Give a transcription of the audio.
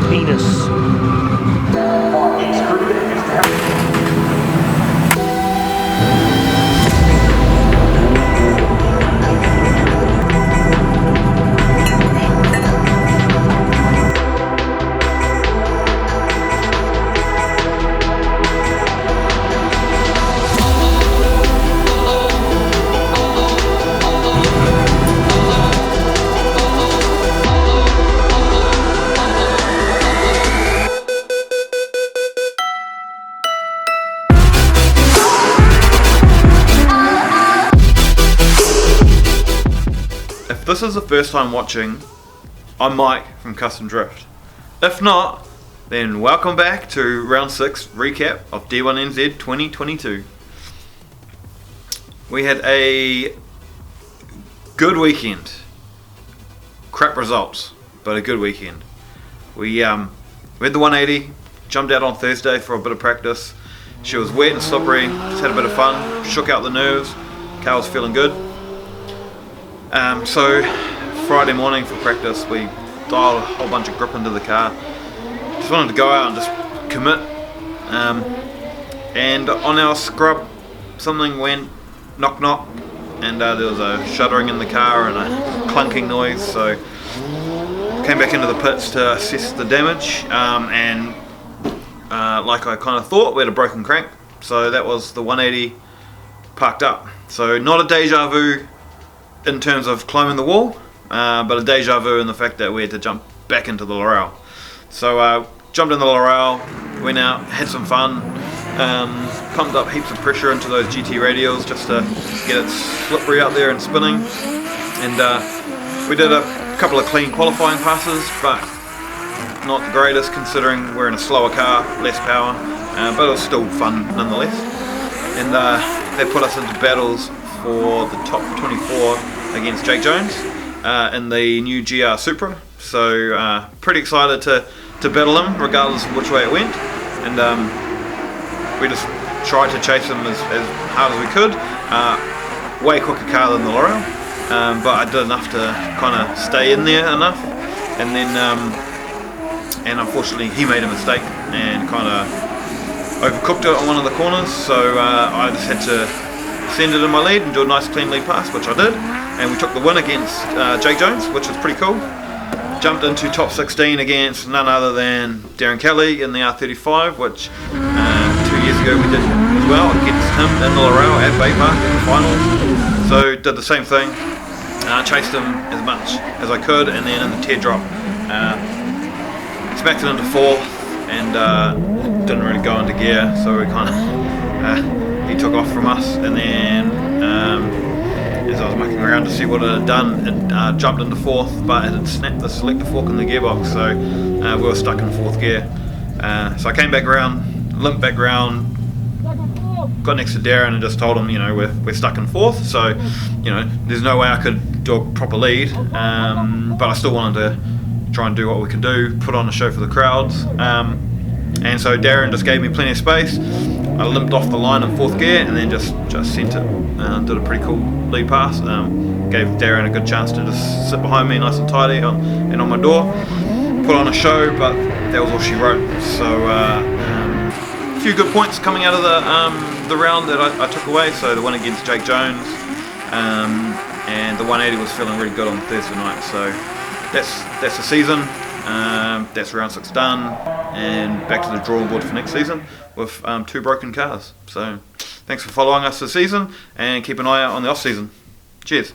penis. If this is the first time watching, I'm Mike from Custom Drift. If not, then welcome back to round 6 recap of D1NZ 2022. We had a good weekend. Crap results, but a good weekend. We had the 180, jumped out on Thursday for a bit of practice. She was wet and slippery, just had a bit of fun, shook out the nerves. Car was feeling good. So Friday morning for practice we dialed a whole bunch of grip into the car. Just wanted to go out and just commit. And on our scrub something went knock knock, and there was a shuddering in the car and a clunking noise, so came back into the pits to assess the damage, and like I kind of thought, we had a broken crank, so that was the 180 parked up. So not a deja vu in terms of climbing the wall, but a deja vu in the fact that we had to jump back into the Laurel. So jumped in the Laurel, went out, had some fun, pumped up heaps of pressure into those GT radials just to get it slippery out there and spinning, and we did a couple of clean qualifying passes, but not the greatest considering we're in a slower car, less power, but it was still fun nonetheless. And they put us into battles for the top 24 against Jake Jones in the new GR Supra, so pretty excited to battle him regardless of which way it went, and we just tried to chase him as hard as we could. Way quicker car than the Laurel, but I did enough to kind of stay in there enough, and then and unfortunately he made a mistake and kind of overcooked it on one of the corners, so I just had to send it in my lead and do a nice clean lead pass, which I did, and we took the win against Jake Jones, which was pretty cool. Jumped into top 16 against none other than Darren Kelly in the R35, which 2 years ago we did as well against him in the Laurel at Baypark in the finals. So did the same thing, chased him as much as I could, and then in the teardrop smacked it into 4th, and it didn't really go into gear, so we kind of he took off from us, and then as I was mucking around to see what it had done, it jumped into 4th, but it had snapped the selector fork in the gearbox, so we were stuck in 4th gear. So I came back around, limped back around, got next to Darren and just told him, you know, we're stuck in 4th, so you know there's no way I could do a proper lead, but I still wanted to try and do what we could do, put on a show for the crowds. And so Darren just gave me plenty of space. I limped off the line in 4th gear and then just sent it. Did a pretty cool lead pass. Gave Darren a good chance to just sit behind me nice and tidy and on my door. Put on a show, but that was all she wrote. So a few good points coming out of the round that I took away. So the one against Jake Jones, and the 180 was feeling really good on Thursday night. So that's the season. That's round 6 done, and back to the drawing board for next season with 2 broken cars. So thanks for following us this season, and keep an eye out on the off season. Cheers.